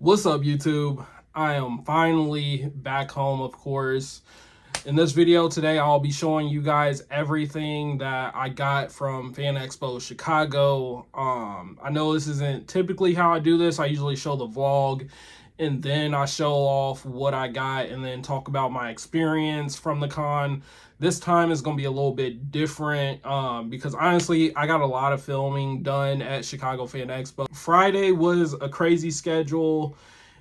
What's up, YouTube? I am finally back home, of course. In this video today, I'll be showing you guys everything that I got from Fanexpo Chicago. I know this isn't typically how I do this. I usually show the vlog and then I show off what I got and then talk about my experience from the con. This time is going to be a little bit different because honestly, I got a lot of filming done at Chicago Fan Expo. Friday was a crazy schedule,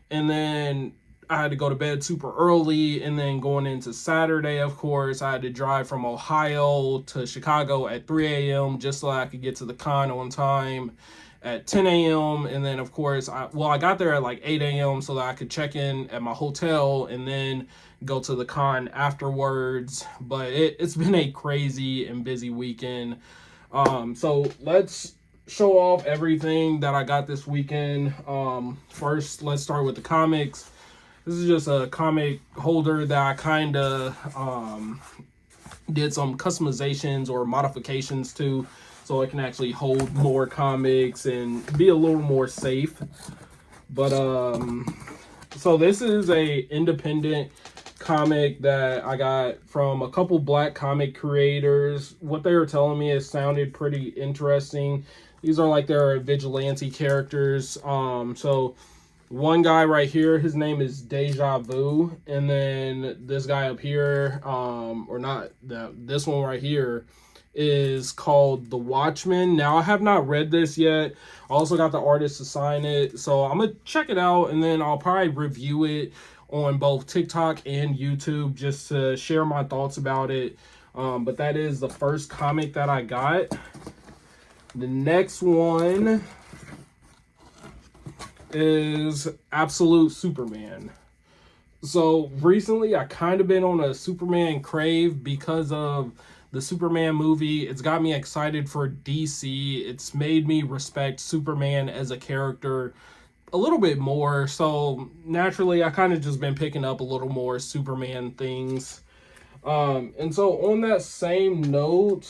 and then I had to go to bed super early, and then going into Saturday, of course, I had to drive from Ohio to Chicago at 3 a.m. just so I could get to the con on time at 10 a.m. And then, of course, I got there at like 8 a.m. so that I could check in at my hotel and then go to the con afterwards. But it's been a crazy and busy weekend. So let's show off everything that I got this weekend. First, let's start with the comics. This is just a comic holder that I kind of did some customizations or modifications to, so it can actually hold more comics and be a little more safe. But so this is a independent comic that I got from a couple black comic creators. What they were telling me, it sounded pretty interesting. These are like their vigilante characters. So one guy right here, his name is Deja Vu, and then this guy up here, or not this one right here, is called The Watchman. Now, I have not read this yet. I also got the artist to sign it, so I'm gonna check it out, and then I'll probably review it on both TikTok and YouTube just to share my thoughts about it. But that is the first comic that I got. The next one is Absolute Superman. So recently I kind of been on a Superman crave because of the Superman movie. It's got me excited for DC. It's made me respect Superman as a character a little bit more. So naturally I kind of just been picking up a little more Superman things. And so on that same note,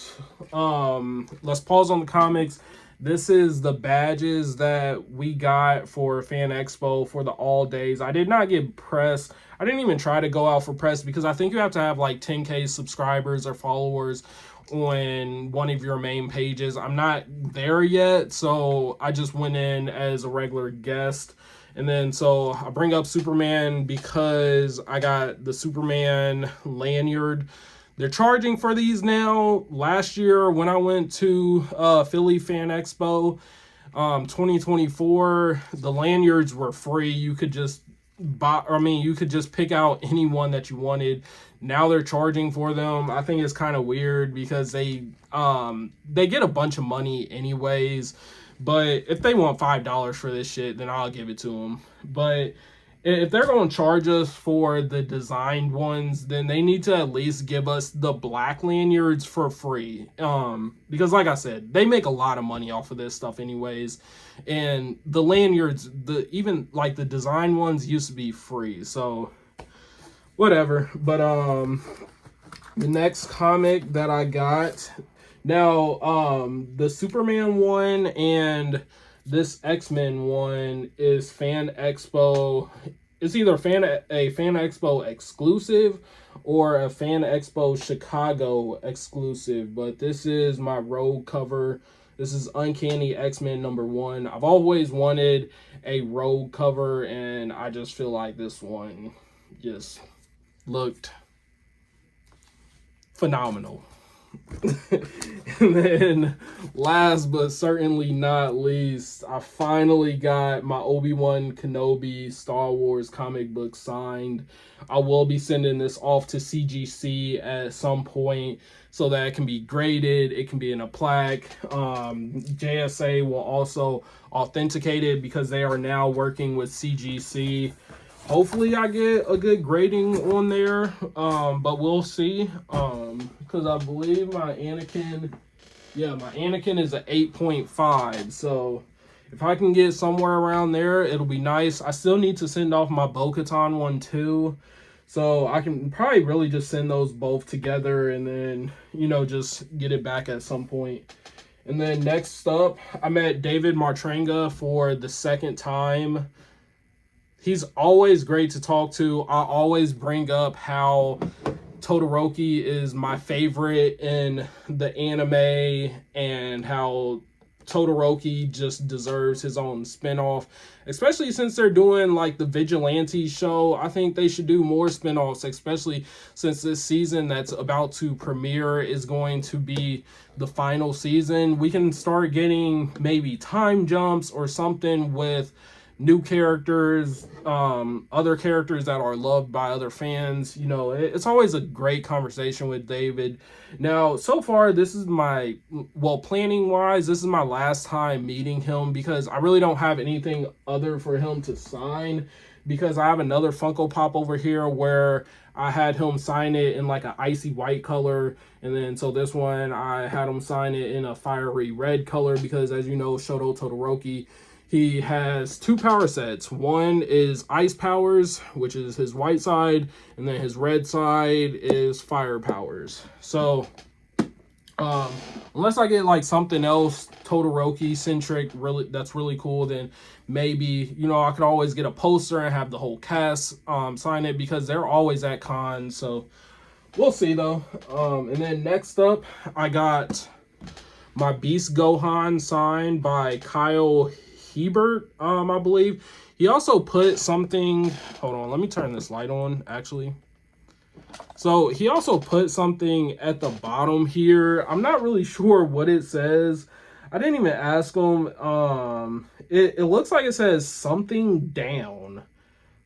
let's pause on the comics. This is the badges that we got for Fan Expo for the all days. I did not get press. I didn't even try to go out for press because I think you have to have like 10K subscribers or followers on one of your main pages. I'm not there yet, so I just went in as a regular guest. And then so I bring up Superman because I got the Superman lanyard. They're charging for these now. Last year when I went to Philly Fan Expo 2024, the lanyards were free. You could just buy, you could just pick out any one that you wanted. Now they're charging for them. I think it's kind of weird because they get a bunch of money anyways. But if they want $5 for this shit, then I'll give it to them. But if they're going to charge us for the designed ones, then they need to at least give us the black lanyards for free. Because like I said, they make a lot of money off of this stuff anyways. And the lanyards, even like the design ones used to be free. So whatever. But the next comic that I got, now the Superman one and this X-Men one is Fan Expo. It's either a Fan Expo exclusive or a Fan Expo Chicago exclusive. But this is my road cover. This is Uncanny X-Men #1. I've always wanted a road cover, and I just feel like this one just looked phenomenal. And then last but certainly not least, I finally got my Obi-Wan Kenobi Star Wars comic book signed. I will be sending this off to CGC at some point so that it can be graded, it can be in a plaque. JSA will also authenticate it because they are now working with CGC. Hopefully I get a good grading on there, but we'll see, because I believe my Anakin is an 8.5, so if I can get somewhere around there, it'll be nice. I still need to send off my Bo-Katan one too, so I can probably really just send those both together and then, just get it back at some point. And then next up, I met David Martrenga for the second time he's always great to talk to. I always bring up how Todoroki is my favorite in the anime and how Todoroki just deserves his own spinoff, especially since they're doing like the Vigilante show. I think they should do more spinoffs, especially since this season that's about to premiere is going to be the final season. We can start getting maybe time jumps or something with new characters, other characters that are loved by other fans. You know, it's always a great conversation with David. Now, so far, this is my, well, planning wise, this is my last time meeting him because I really don't have anything other for him to sign, because I have another Funko Pop over here where I had him sign it in like an icy white color. And then so this one, I had him sign it in a fiery red color because, as you know, Shoto Todoroki, he has two power sets. One is ice powers, which is his white side, and then his red side is fire powers. So unless I get like something else Todoroki centric really that's really cool, then maybe, you know, I could always get a poster and have the whole cast sign it, because they're always at cons. So we'll see though. And then next up, I got my Beast Gohan signed by Kyle Hebert, I believe. He also put something, hold on, let me turn this light on actually. So he also put something at the bottom here. I'm not really sure what it says. I didn't even ask him. It looks like it says something down.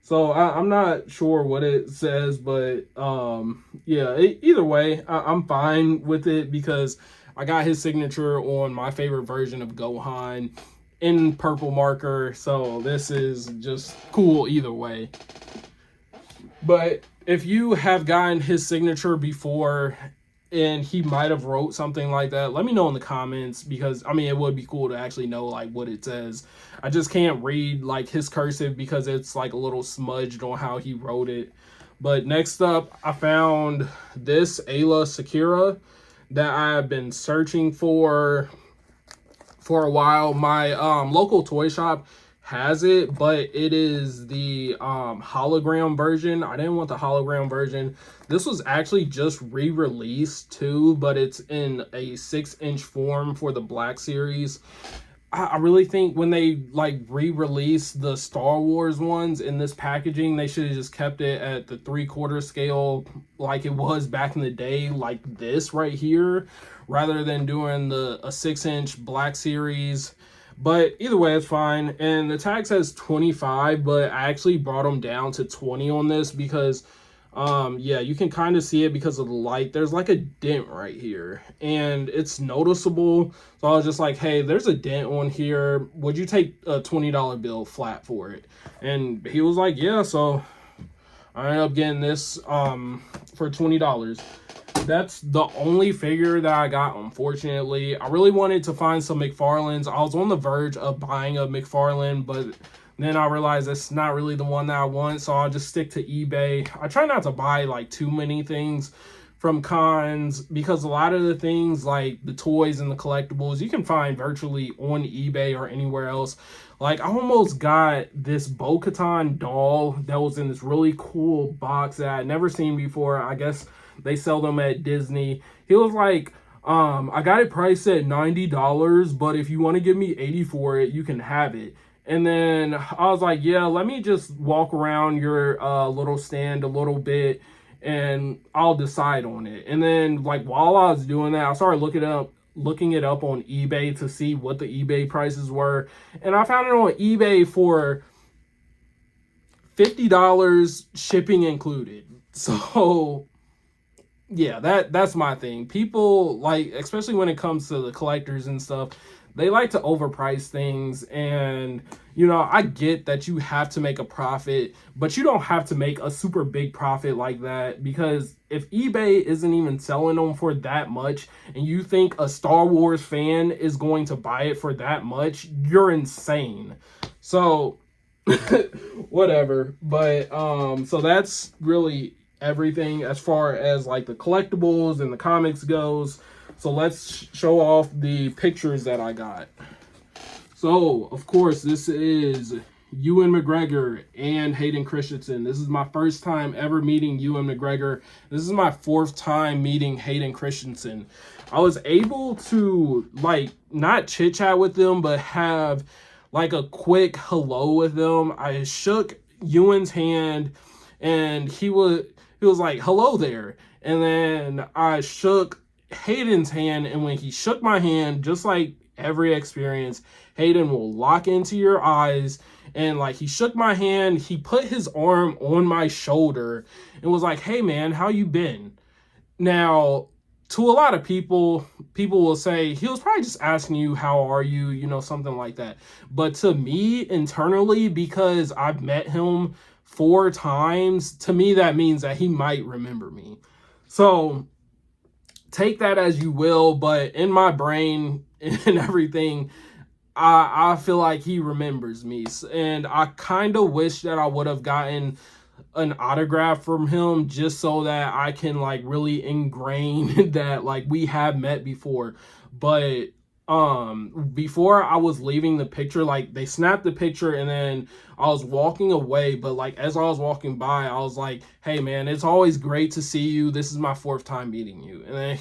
So I'm not sure what it says, but yeah, either way, I'm fine with it because I got his signature on my favorite version of Gohan in purple marker, so this is just cool either way. But if you have gotten his signature before and he might have wrote something like that, let me know in the comments, because I mean, it would be cool to actually know like what it says. I just can't read like his cursive because it's like a little smudged on how he wrote it. But next up, I found this Ayla Sakura that I've been searching for a while. My local toy shop has it, but it is the hologram version. I didn't want the hologram version. This was actually just re-released too, but it's in a 6-inch form for the Black Series. I really think when they like re-release the Star Wars ones in this packaging, they should have just kept it at the 3/4 scale like it was back in the day, like this right here, rather than doing a 6-inch Black Series. But either way, it's fine. And the tag says 25, but I actually brought them down to 20 on this because yeah, you can kind of see it because of the light. There's like a dent right here and it's noticeable. So I was just like, hey, there's a dent on here, would you take a $20 bill flat for it? And he was like, yeah. So I ended up getting this for $20. That's the only figure that I got, unfortunately. I really wanted to find some McFarlanes. I was on the verge of buying a McFarlane, but then I realized that's not really the one that I want, so I'll just stick to eBay. I try not to buy like too many things from cons because a lot of the things like the toys and the collectibles you can find virtually on eBay or anywhere else. Like I almost got this Bo-Katan doll that was in this really cool box that I'd never seen before. I guess they sell them at Disney. He was like, I got it priced at $90, but if you want to give me $80 for it, you can have it. And then I was like, yeah, let me just walk around your little stand a little bit and I'll decide on it. And then like while I was doing that, I started looking it up on eBay to see what the eBay prices were. And I found it on eBay for $50, shipping included. So yeah, that's my thing. People like, especially when it comes to the collectors and stuff, they like to overprice things. And you know, I get that you have to make a profit, but you don't have to make a super big profit like that, because if eBay isn't even selling them for that much and you think a Star Wars fan is going to buy it for that much, you're insane. So whatever. But so that's really everything as far as like the collectibles and the comics goes. So let's show off the pictures that I got. So of course this is Ewan McGregor and Hayden Christensen. This is my first time ever meeting Ewan McGregor. This is my fourth time meeting Hayden Christensen. I was able to, like, not chit chat with them, but have like a quick hello with them. I shook Ewan's hand, and he was like, "Hello there." And then I shook Hayden's hand, and when he shook my hand, just like every experience, Hayden will lock into your eyes. And like, he shook my hand, he put his arm on my shoulder and was like, "Hey man, how you been?" Now, to a lot of people will say he was probably just asking you, "How are you?" You know, something like that. But to me, internally, because I've met him 4 times, to me that means that he might remember me. So take that as you will, but in my brain and everything, I feel like he remembers me. And I kind of wish that I would have gotten an autograph from him, just so that I can like really ingrain that like we have met before. But before I was leaving the picture, like they snapped the picture and then I was walking away, but like as I was walking by, I was like, "Hey man, it's always great to see you. This is my 4th time meeting you." And then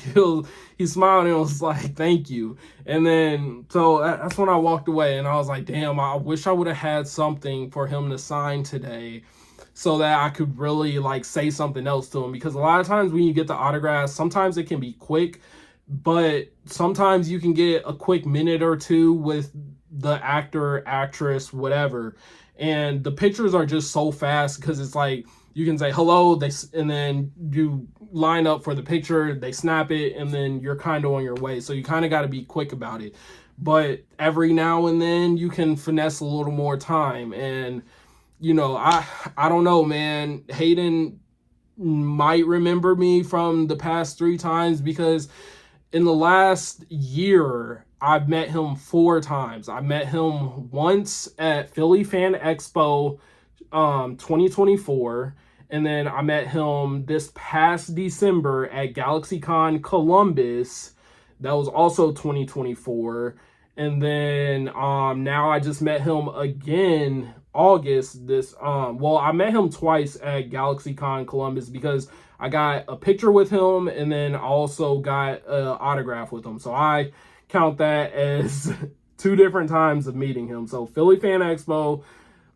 he smiled and was like, "Thank you." And then so that's when I walked away, and I was like, "Damn, I wish I would have had something for him to sign today, so that I could really like say something else to him." Because a lot of times when you get the autographs, sometimes it can be quick, but sometimes you can get a quick minute or two with the actor, actress, whatever. And the pictures are just so fast, because it's like you can say hello, and then you line up for the picture, they snap it, and then you're kind of on your way. So you kind of got to be quick about it. But every now and then you can finesse a little more time. And you know, I don't know, man. Hayden might remember me from the past 3 times, because in the last year, I've met him 4 times. I met him once at Philly Fanexpo 2024, and then I met him this past December at GalaxyCon Columbus. That was also 2024. And then now I just met him again August this well, I met him twice at GalaxyCon Columbus, because I got a picture with him and then I also got an autograph with him. So I count that as 2 different times of meeting him. So Philly Fan Expo,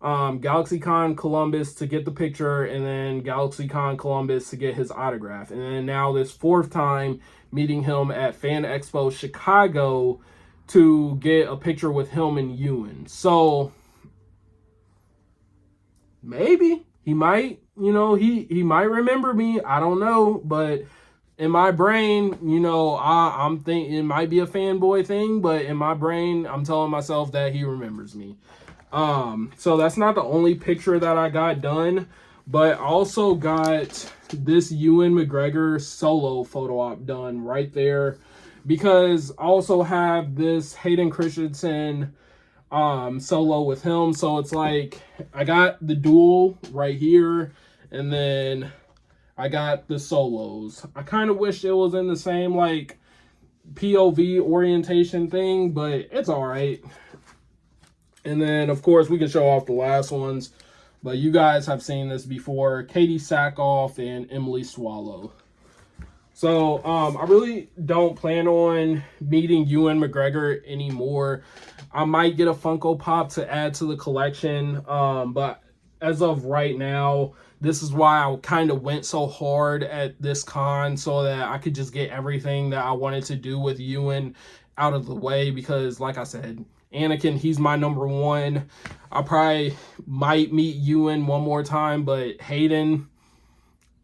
GalaxyCon Columbus to get the picture, and then GalaxyCon Columbus to get his autograph. And then now this 4th time meeting him at Fanexpo Chicago to get a picture with him and Ewan. So maybe he might, you know, he might remember me. I don't know, but in my brain, you know, I'm thinking it might be a fanboy thing, but in my brain, I'm telling myself that he remembers me. So that's not the only picture that I got done, but I also got this Ewan McGregor solo photo op done right there, because I also have this Hayden Christensen solo with him. So it's like I got the dual right here, and then I got the solos. I kind of wish it was in the same like POV orientation thing, but it's all right. And then of course we can show off the last ones, but you guys have seen this before: Katie Sackhoff and Emily Swallow. So I really don't plan on meeting Ewan McGregor anymore. I might get a Funko Pop to add to the collection, but as of right now, this is why I kind of went so hard at this con, so that I could just get everything that I wanted to do with Ewan out of the way. Because like I said, Anakin, he's my number 1. I probably might meet Ewan one more time, but Hayden,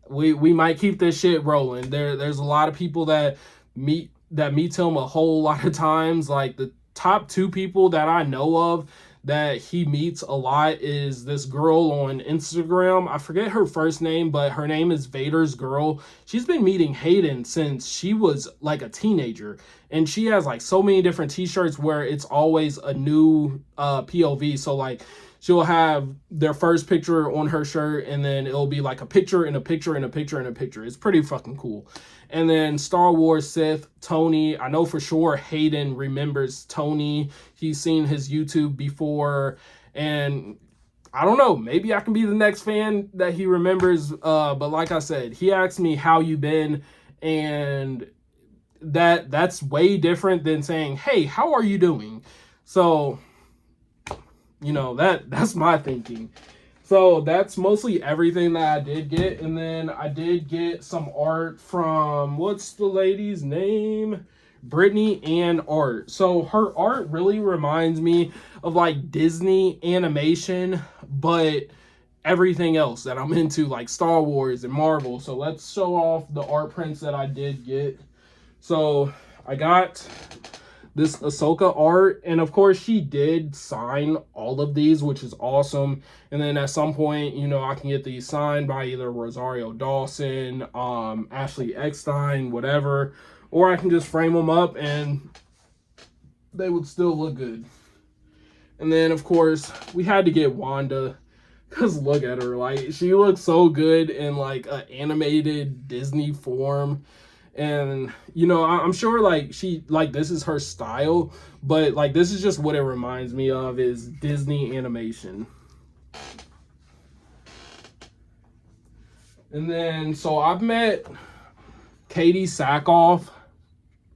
we might keep this shit rolling. There's a lot of people that meet him a whole lot of times. Like the top 2 people that I know of that he meets a lot is this girl on Instagram. I forget her first name, but her name is Vader's Girl. She's been meeting Hayden since she was like a teenager, and she has like so many different t-shirts where it's always a new POV. So like she'll have their first picture on her shirt, and then it'll be like a picture and a picture and a picture and a picture. It's pretty fucking cool. And then Star Wars Sith, Tony. I know for sure Hayden remembers Tony. He's seen his YouTube before. And I don't know, maybe I can be the next fan that he remembers. But like I said, he asked me how you been, and that's way different than saying, hey, how are you doing? So, you know, that's my thinking. So that's mostly everything that I did get. And then I did get some art from, what's the lady's name? Brittany and art. So her art really reminds me of like Disney animation, but everything else that I'm into, like Star Wars and Marvel. So let's show off the art prints that I did get. So I got this Ahsoka art, and of course she did sign all of these, which is awesome. And then at some point, you know, I can get these signed by either Rosario Dawson, Ashley Eckstein, whatever, or I can just frame them up and they would still look good. And then of course we had to get Wanda, because look at her, like she looks so good in like an animated Disney form. And you know, I'm sure like she, like this is her style, but like this is just what it reminds me of, is Disney animation. And then so I've met Katie Sackhoff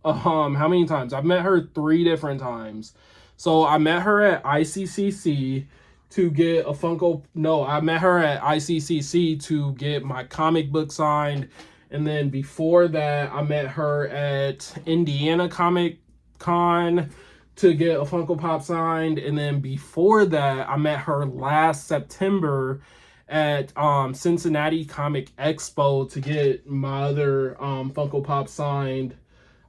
how many times? I've met her 3 different times. So I met her at ICCC to get a Funko, no, I met her at ICCC to get my comic book signed. And then before that, I met her at Indiana Comic Con to get a Funko Pop signed. And then before that, I met her last September at Cincinnati Comic Expo to get my other Funko Pop signed.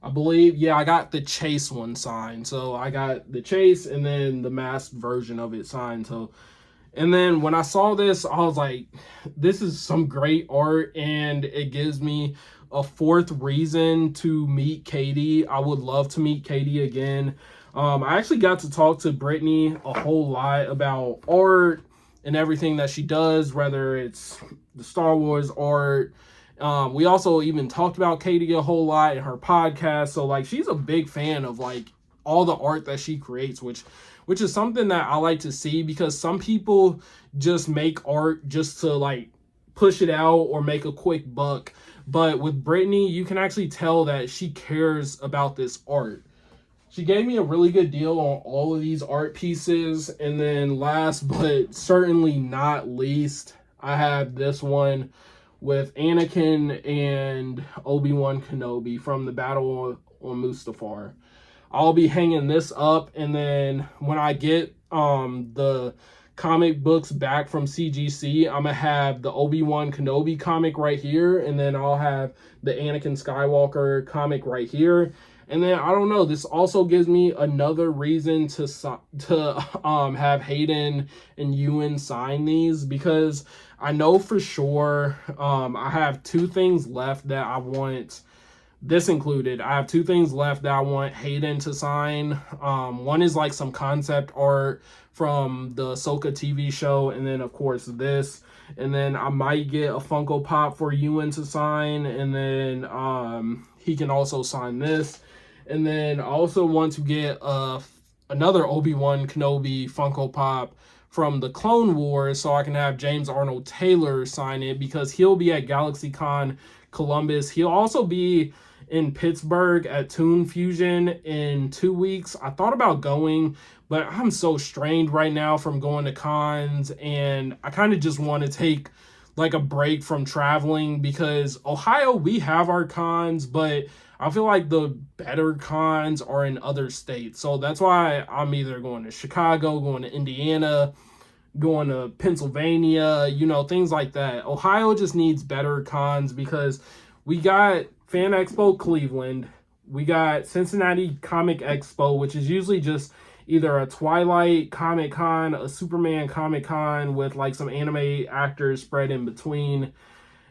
I believe, yeah, I got the Chase one signed. So I got the Chase and then the masked version of it signed. So, and then when I saw this, I was like, this is some great art, and it gives me a 4th reason to meet Katie. I would love to meet Katie again. I actually got to talk to Brittany a whole lot about art and everything that she does, whether it's the Star Wars art. We also even talked about Katie a whole lot in her podcast. So like, she's a big fan of like all the art that she creates, which is something that I like to see, because some people just make art just to like push it out or make a quick buck. But with Brittany, you can actually tell that she cares about this art. She gave me a really good deal on all of these art pieces. And then last but certainly not least, I have this one with Anakin and Obi-Wan Kenobi from the Battle on Mustafar. I'll be hanging this up, and then when I get the comic books back from CGC, I'm gonna have the Obi-Wan Kenobi comic right here, and then I'll have the Anakin Skywalker comic right here. And then I don't know, this also gives me another reason to have Hayden and Ewan sign these, because I know for sure I have 2 things left that I want, this included. I have 2 things left that I want Hayden to sign. One is like some concept art from the Ahsoka TV show, and then of course this. And then I might get a Funko Pop for Ewan to sign, and then he can also sign this. And then I also want to get another Obi-Wan Kenobi Funko Pop from the Clone Wars, so I can have James Arnold Taylor sign it, because he'll be at GalaxyCon Columbus. He'll also be in Pittsburgh at Toon Fusion in 2 weeks. I thought about going, but I'm so strained right now from going to cons, and I kind of just want to take like a break from traveling, because Ohio, we have our cons, but I feel like the better cons are in other states. So that's why I'm either going to Chicago, going to Indiana, going to Pennsylvania, you know, things like that. Ohio just needs better cons, because we got Fanexpo Cleveland, we got Cincinnati Comic Expo, which is usually just either a Twilight Comic Con, a Superman Comic Con with like some anime actors spread in between,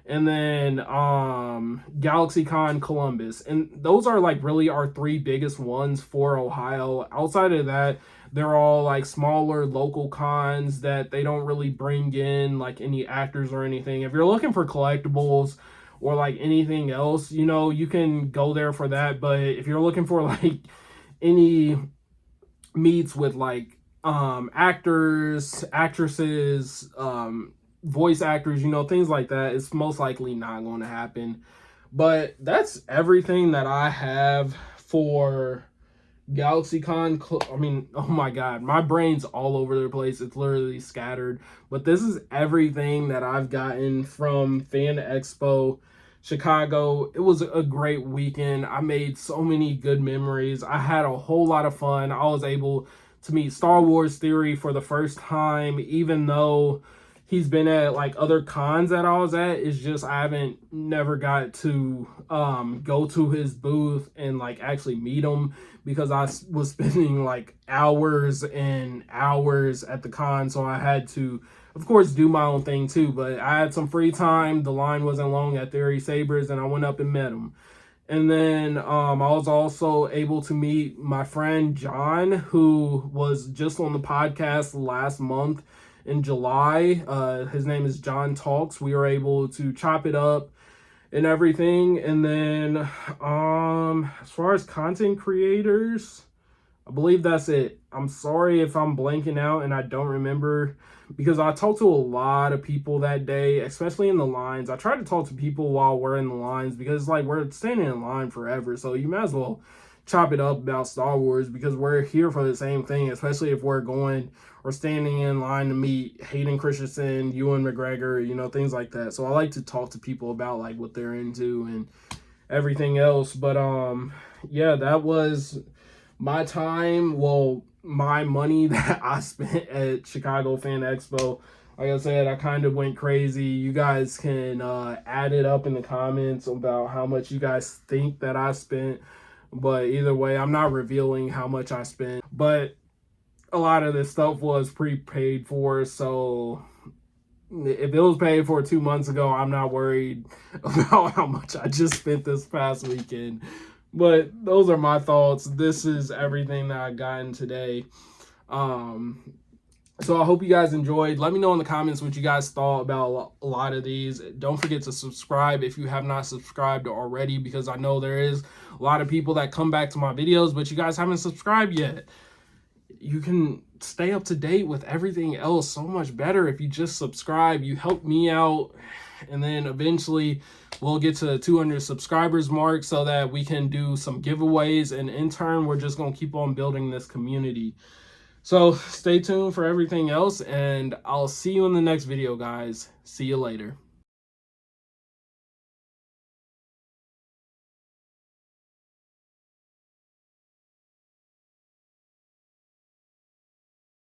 and then GalaxyCon Columbus. And those are like really our 3 biggest ones for Ohio. Outside of that, they're all like smaller local cons that they don't really bring in like any actors or anything. If you're looking for collectibles or like anything else, you know, you can go there for that. But if you're looking for like any meets with like actors, actresses, voice actors, you know, things like that. It's most likely not going to happen. But that's everything that I have for GalaxyCon. I mean, oh my god, my brain's all over the place. It's literally scattered. But this is everything that I've gotten from Fanexpo Chicago. It was a great weekend. I made so many good memories. I had a whole lot of fun. I was able to meet Star Wars Theory for the first time, even though he's been at like other cons that I was at. It's just I haven't never got to go to his booth and like actually meet him, because I was spending like hours and hours at the con, so I had to of course do my own thing too. But I had some free time, the line wasn't long at Theory Sabers, and I went up and met him. And then I was also able to meet my friend John, who was just on the podcast last month in July. His name is John Talks. We were able to chop it up and everything. And then as far as content creators, I believe that's it. I'm sorry if I'm blanking out and I don't remember, because I talked to a lot of people that day, especially in the lines. I tried to talk to people while we're in the lines, because like we're standing in line forever, so you might as well chop it up about Star Wars, because we're here for the same thing, especially if we're going or standing in line to meet Hayden Christensen, Ewan McGregor, you know, things like that. So I like to talk to people about like what they're into and everything else. But yeah, that was my time, well, my money that I spent at Chicago Fan Expo. Like I said, I kind of went crazy. You guys can add it up in the comments about how much you guys think that I spent. But either way, I'm not revealing how much I spent. But a lot of this stuff was prepaid for, so if it was paid for 2 months ago, I'm not worried about how much I just spent this past weekend. But those are my thoughts. This is everything that I've gotten today. So I hope you guys enjoyed. Let me know in the comments what you guys thought about a lot of these. Don't forget to subscribe if you have not subscribed already, because I know there is a lot of people that come back to my videos, but you guys haven't subscribed yet. You can stay up to date with everything else so much better if you just subscribe. You help me out, and then eventually we'll get to 200 subscribers mark so that we can do some giveaways, and in turn we're just going to keep on building this community. So stay tuned for everything else, and I'll see you in the next video, guys. See you later.